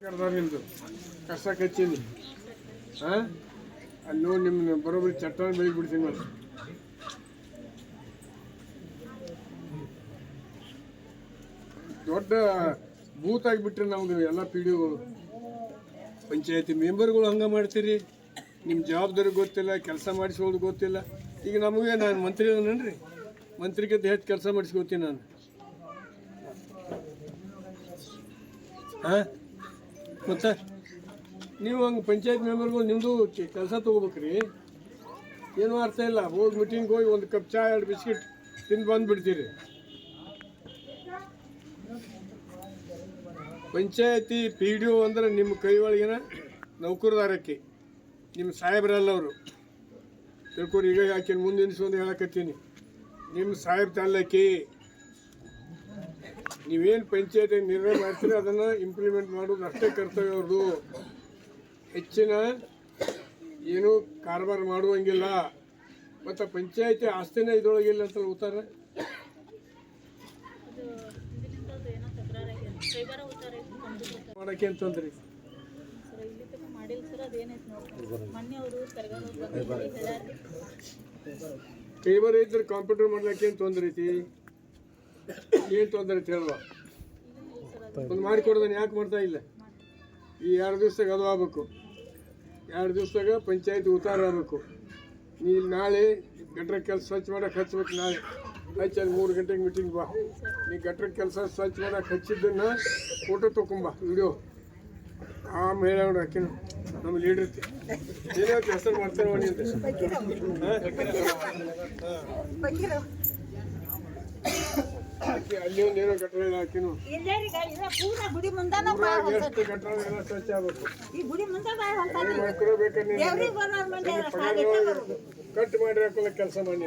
ನಿಮ್ದು ಕಷ್ಟ ಕಚ್ಚೀನಿ ಅಲ್ಲಿ ನೋಡಿ ನಿಮ್ಮನ್ನ ಬರೋಬ್ಬರಿ ಚಟ್ಟಾನ ಬೆಳಿಗ್ಗೆ ಬಿಡ್ತೀನಿ ಮತ್ತೆ ದೊಡ್ಡ ಬೂತ್ ಆಗಿಬಿಟ್ರೆ ನಮ್ದು ಎಲ್ಲ ಪಿ ಡಿ ಒಗಳು ಪಂಚಾಯತಿ ಮೆಂಬರ್ಗಳು ಹಂಗೆ ಮಾಡ್ತೀರಿ. ನಿಮ್ಮ ಜವಾಬ್ದಾರಿ ಗೊತ್ತಿಲ್ಲ, ಕೆಲಸ ಮಾಡಿಸೋದು ಗೊತ್ತಿಲ್ಲ. ಈಗ ನಮಗೆ ನಾನು ಮಂತ್ರಿ ಅದನ್ರಿ, ಮಂತ್ರಿಗಿಂತ ಹೆಚ್ಚು ಕೆಲಸ ಮಾಡಿಸ್ಕೋತೀನಿ ನಾನು. ಮತ್ತು ನೀವು ಹಂಗೆ ಪಂಚಾಯತ್ ಮೆಂಬರ್ಗಳು ನಿಮ್ಮದು ಕೆಲಸ ತೊಗೋಬೇಕ್ರಿ. ಏನೂ ಅರ್ಥ ಇಲ್ಲ. ಹೋಗಿ ಮೀಟಿಂಗ್ ಹೋಗಿ ಒಂದು ಕಪ್ ಚಾ 2 ಬಿಸ್ಕಿಟ್ ತಿಂದು ಬಂದುಬಿಡ್ತೀರಿ. ಪಂಚಾಯತಿ ಪಿ ಡಿ ಒ ಅಂದ್ರೆ ನಿಮ್ಮ ಕೈ ಒಳಗಿನ ನೌಕರದಾರಕ್ಕೆ ನಿಮ್ಮ ಸಾಹೇಬ್ರಲ್ಲ ಅವರು ತಿಳ್ಕೊರಿ. ಈಗ ಯಾಕೆ ಮುಂದಿನ ಹೇಳಕತ್ತೀನಿ, ನಿಮ್ಮ ಸಾಹೇಬ್ ತಾಲೂಕಿ ನೀವೇನು ಪಂಚಾಯತಿ ನಿರ್ಣಯ ಮಾಡ್ತೀರಿ ಅದನ್ನು ಇಂಪ್ಲಿಮೆಂಟ್ ಮಾಡೋದು ಅಷ್ಟೇ ಕರ್ತವ್ಯ ಅವ್ರದ್ದು. ಹೆಚ್ಚಿನ ಏನೂ ಕಾರಬಾರ ಮಾಡುವಂಗಿಲ್ಲ. ಮತ್ತು ಪಂಚಾಯತಿ ಆಸ್ತಿನೇ ಇದರೊಳಗಿಲ್ಲ ಅಂತ ಉತ್ತರ ಮಾಡೋಕ್ಕೆ ಅಂತಂದ್ರಿ. ಫೇವರ್ ಇದ್ರೆ ಕಂಪ್ಯೂಟರ್ ಮಾಡ್ಲಿಕ್ಕೆ ಏನು ತೊಂದರೆ ಐತಿ? ಏನು ತೊಂದರೆ ಐತಿ ಹೇಳುವ? ಒಂದು ಮಾಡಿಕೊಡೋದನ್ನು ಯಾಕೆ ಮಾಡ್ತಾ ಇಲ್ಲ? ಈ 2 ದಿವಸದಾಗ ಅದು ಆಗಬೇಕು. 2 ದಿವಸದಾಗ ಪಂಚಾಯತಿ ಉತ್ತಾರ ಆಗಬೇಕು. ನೀನು ನಾಳೆ ಗಟ್ರ ಕೆಲಸ ಸ್ವಚ್ಛ ಮಾಡೋಕೆ ಹಚ್ಬೇಕು. ನಾಳೆ ಹಚ್ಚಿ ಅಲ್ಲಿ 3 ಗಂಟೆಗೆ ಮೀಟಿಂಗ್ ಬಾ. ನೀ ಗಟ್ರ ಕೆಲಸ ಸ್ವಚ್ಛ ಮಾಡೋಕೆ ಹಚ್ಚಿದ್ದನ್ನು ಫೋಟೋ ತೊಗೊಂಬ, ವಿಡಿಯೋ. ಆಮೇಲೆ ಹೇಳೋಣ ಆಕಿನ ನಮ್ಮ ಲೀಡರ್ತಿ ಏನೋ ಹೆಸರು ಮಾಡ್ತಾರೆ ನೋಡಿ ಅಂತ ಆಕಿ ಅಲ್ಲಿ ಒಂದು ಏನೋ ಗಟ್ರ ಇಲ್ಲ ಆಕಿನು ಎಷ್ಟು ಗಟ್ರ ಎಲ್ಲ ಸ್ವಚ್ಛ ಆಗಬೇಕು. ಮಕ್ಕಳು ಬೇಕಾದ್ರೆ ಕಟ್ ಮಾಡಿ ಹಾಕೋಲ್ಲ ಕೆಲಸ ಮಾಡಿ.